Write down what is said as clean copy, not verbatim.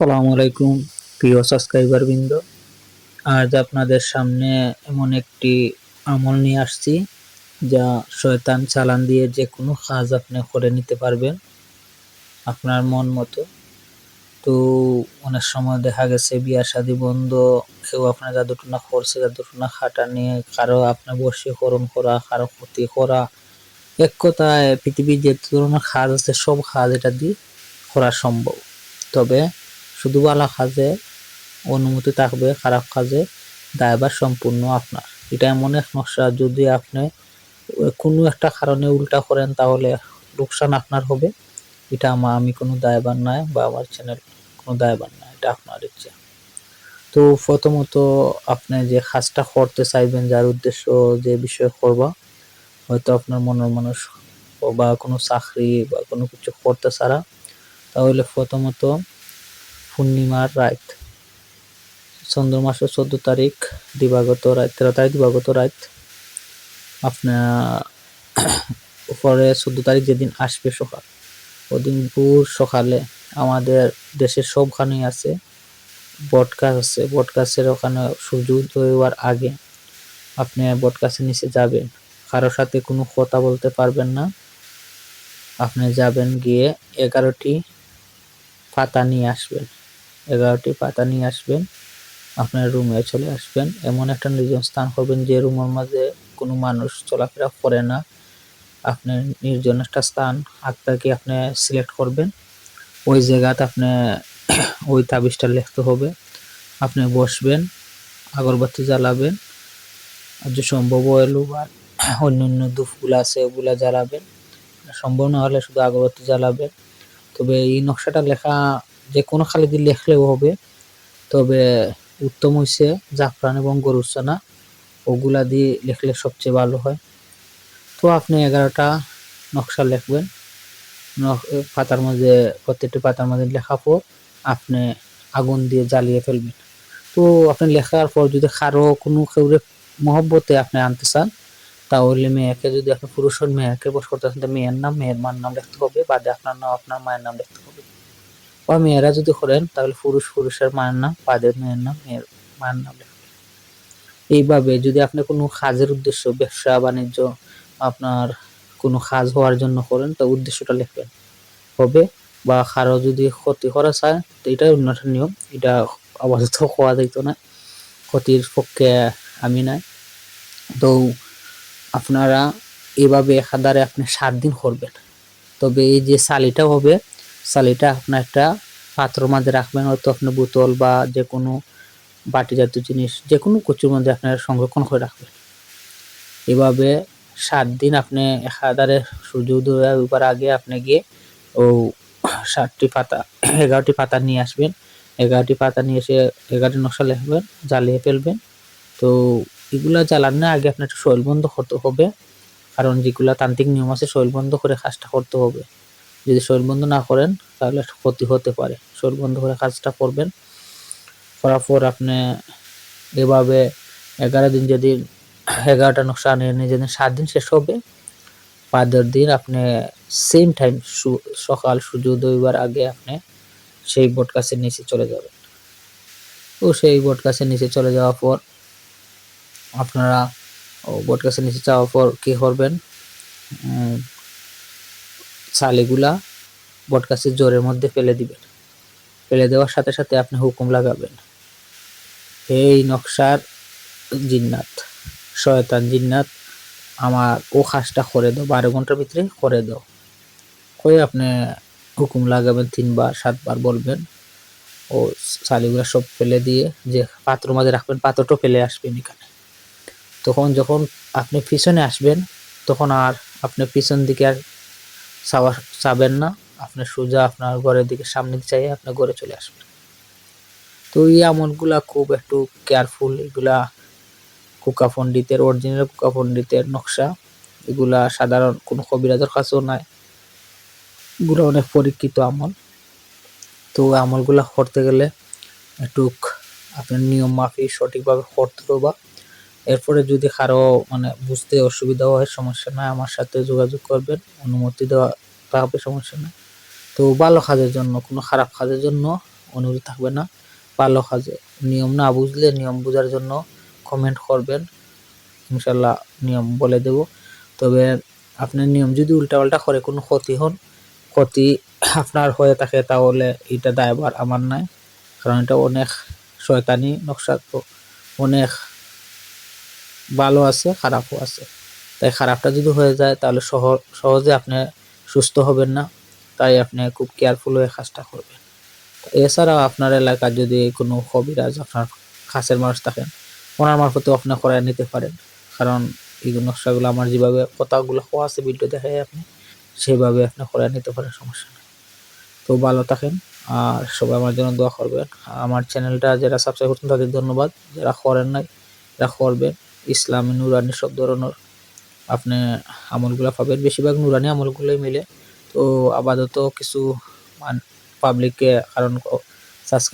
আসসালামু আলাইকুম প্রিয় সাবস্ক্রাইবার বৃন্দ। আজ আপনাদের সামনে এমন একটি আমল নিয়ে আসছি যা শয়তান চালান দিয়ে যে কোনো কাজ আপনি করে নিতে পারবেন আপনার মন মতো। তো অনেক সময় দেখা গেছে বিয়া শাদী বন্ধ, কেউ আপনার জাদুটনা করছে, জাদুটনা খাটা নিয়ে কারো আপনার বশীকরণ করা, কারো ক্ষতি করা। এক কথায় পৃথিবীর যে ধরনের কাজ আছে সব কাজ এটা দিয়ে করা সম্ভব। তবে শুধু ভালো কাজে অনুমতি থাকবে, খারাপ কাজে দায়ভার সম্পূর্ণ আপনার। এটা এমন এক নকশা, যদি আপনি কোনো একটা কারণে উল্টা করেন তাহলে লোকসান আপনার হবে। এটা আমি কোনো দায়ভার নাই বা আমার চ্যানেল কোনো দায়ভার নাই, এটা আপনার ইচ্ছা। তো প্রথমত আপনি যে কাজটা করতে চাইবেন, যার উদ্দেশ্য যে বিষয়ে করবা, হয়তো আপনার মনের মানুষ বা কোনো চাকরি বা কোনো কিছু করতে ছাড়া, তাহলে প্রথমত পূর্ণিমার রাত, চন্দ্র মাসের 14 তারিখ দিবাগত রাত, 13 তারিখ দিবাগত রাত, আপনার পরে 14 তারিখ যেদিন আসবে সকাল, ওদিন ভোর সকালে আমাদের দেশের সবখানেই আছে বট গাছ আছে, বট গাছের ওখানে সূর্য উদয় হওয়ার আগে আপনি বট গাছের নিচে যাবেন। কারোর সাথে কোনো কথা বলতে পারবেন না। আপনি যাবেন, গিয়ে 11টি পাতা নিয়ে আসবেন। 11টি পাতা নিয়ে আসবেন, আপনার রুমে চলে আসবেন। এমন একটা নির্জন স্থান করবেন যে রুমের মাঝে কোনো মানুষ চলাফেরা করে না। আপনি নির্জন একটা স্থান আপনাকে আপনি সিলেক্ট করবেন। ওই জায়গাতে আপনি ওই তাবিজটা লিখতে হবে। আপনি বসবেন, আগরবাতি জ্বালাবেন, আর যে সম্ভব হলো বা অন্যান্য ধূপগুলো আছে ওগুলা জ্বালাবেন। সম্ভব না হলে শুধু আগরবাতি জ্বালাবেন। তবে এই নকশাটা লেখা যে কোনো খালি দিয়ে লিখলেও হবে, তবে উত্তম হইছে জাফরান এবং গরুর ছানা, ওগুলা দিয়ে লিখলে সবচেয়ে ভালো হয়। তো আপনি 11টা নকশা লিখবেন। পাতার মধ্যে, প্রত্যেকটি পাতার মধ্যে লেখার পর আপনি আগুন দিয়ে জ্বালিয়ে ফেলবেন। তো আপনি লেখার পর যদি কারো কোনো কাউরে মহব্বতে আপনি আনতে চান, তাহলে মেয়েকে, যদি আপনি পুরুষ হন মেয়েকে বস করতে চান, মেয়ের নাম, মেয়ের মার নাম লিখতে হবে, বাদে আপনার নাম, আপনার মায়ের নাম লিখতে হবে। বা মেয়েরা যদি করেন তাহলে পুরুষ পুরুষের মায়ের নাম, বাদে মেয়ের নাম, মেয়ের মায়ের নাম লিখতে হবে। এইভাবে যদি আপনি কোনো কাজের উদ্দেশ্য, ব্যবসা বাণিজ্য, আপনার কোনো কাজ হওয়ার জন্য করেন, তো উদ্দেশ্যটা লিখবেন হবে। বা কারো যদি ক্ষতি করা চায়, তো এটা অন্য একটা নিয়ম, এটা আপাতত হওয়া যাইত না, ক্ষতির পক্ষে আমি নাই। তো আপনারা এভাবে একাধারে আপনি 7 দিন করবেন। তবে এই যে চালিটা হবে, চালিটা আপনার একটা পাত্র মাঝে রাখবেন, হয়তো আপনি বোতল বা যে কোনো বাটি জাতীয় জিনিস, যে কোনো কিছুর মধ্যে আপনারা সংরক্ষণ করে রাখবেন। এভাবে 7 দিন আপনি একাধারে সূর্য উদয় হওয়ার আগে আপনি গিয়ে ও 7টি পাতা, 11টি পাতা নিয়ে আসবেন। 11টি পাতা নিয়ে এসে 11টি নকশা লিখবেন, জ্বালিয়ে ফেলবেন। তো এগুলা জ্বালানোর আগে আপনার একটু শরীর বন্ধ করতে হবে, কারণ যেগুলা তান্ত্রিক নিয়ম আছে শরীর বন্ধ করে কাজটা করতে হবে। যদি শরীর বন্ধ না করেন তাহলে ক্ষতি হতে পারে। শরীর বন্ধ করে কাজটা করবেন। করার পর আপনি এভাবে 11 দিন, যেদিন 11টা নকশা নিয়ে যেদিন 7 দিন শেষ হবে, পরের দিন আপনি সেম টাইম সকাল সূর্য উদয় হওয়ার আগে আপনি সেই বট গাছের নিচে চলে যাবেন। তো সেই বট গাছের নিচে চলে যাওয়ার পর আপনারা বট গাছের নিচে যাওয়ার পর কি করবেন, ছালিগুলা বট গাছের জোরের মধ্যে ফেলে দিবেন। ফেলে দেওয়ার সাথে সাথে আপনি হুকুম লাগাবেন, এই নকশার জিন্নাত, শয়তান জিন্নাত, আমার ও কাজটা করে দাও, 12 ঘন্টার ভিতরে করে দাও। কয়ে আপনি হুকুম লাগাবেন 3 বার 7 বার বলবেন। ও ছালিগুলা সব ফেলে দিয়ে যে পাত্র মাঝে রাখবেন, পাত্রটা ফেলে আসবেন এখানে। তখন যখন আপনি পিছনে আসবেন, তখন আর আপনি পিছন দিকে আর চাবেন না, আপনি সোজা আপনার ঘরের দিকে সামনে চাইয়ে আপনার ঘরে চলে আসবেন। তো এই আমলগুলা খুব একটু কেয়ারফুল, এগুলা কুকা পণ্ডিতের, অরিজিনাল কুকা পণ্ডিতের নকশা, এগুলা সাধারণ কোনো কবিরাজের কাছেও নাই, এগুলো অনেক পরীক্ষিত আমল। তো আমলগুলা করতে গেলে একটু আপনার নিয়ম মাফিক সঠিকভাবে করতে হবে। এরপরে যদি কারো বুঝতে অসুবিধা হয়, সমস্যা নাই, আমার সাথে যোগাযোগ করবেন, অনুমতি দেওয়া হবে, সমস্যা নাই। তো ভালো কাজের জন্য, কোনো খারাপ কাজের জন্য অনুরোধ থাকবে না ভালো কাজে। নিয়ম না বুঝলে নিয়ম বোঝার জন্য কমেন্ট করবেন, ইনশাল্লাহ নিয়ম বলে দেব। তবে আপনার নিয়ম যদি উল্টাপাল্টা করে কোনো ক্ষতি আপনার হয়ে থাকে তাহলে এটা দায়ভার আমার নাই, কারণ এটা অনেক শয়তানি নকশা, তো অনেক ভালো আছে খারাপও আছে। তাই খারাপটা যদি হয়ে যায় তাহলে সহজে আপনি সুস্থ হবেন না, তাই আপনি খুব কেয়ারফুল হয়ে কাজটা করবেন। এছাড়াও আপনার এলাকার যদি কোনো কবিরাজ আপনার কাছের মানুষ থাকেন, ওনার মারফতেও আপনি করায় নিতে পারেন, কারণ এই নকশাগুলো আমার যেভাবে কথাগুলো হওয়া আছে ভিডিও দেখায় আপনি সেভাবে আপনি করায় নিতে পারেন, সমস্যা নেই। তো ভালো থাকেন আর সবাই আমার জন্য দোয়া করবেন। আমার চ্যানেলটা যারা সাবস্ক্রাইব করছেন তাদের ধন্যবাদ, যারা করেন নাই তারা করবেন। ইসলামী নুরানি সব ধরনের আপনি আমলগুলা পাবেন, বেশিরভাগ নুরানি আমলগুলোই মিলে। তো আপাতত কিছু পাবলিককে কারণ সাবস্ক্রাইব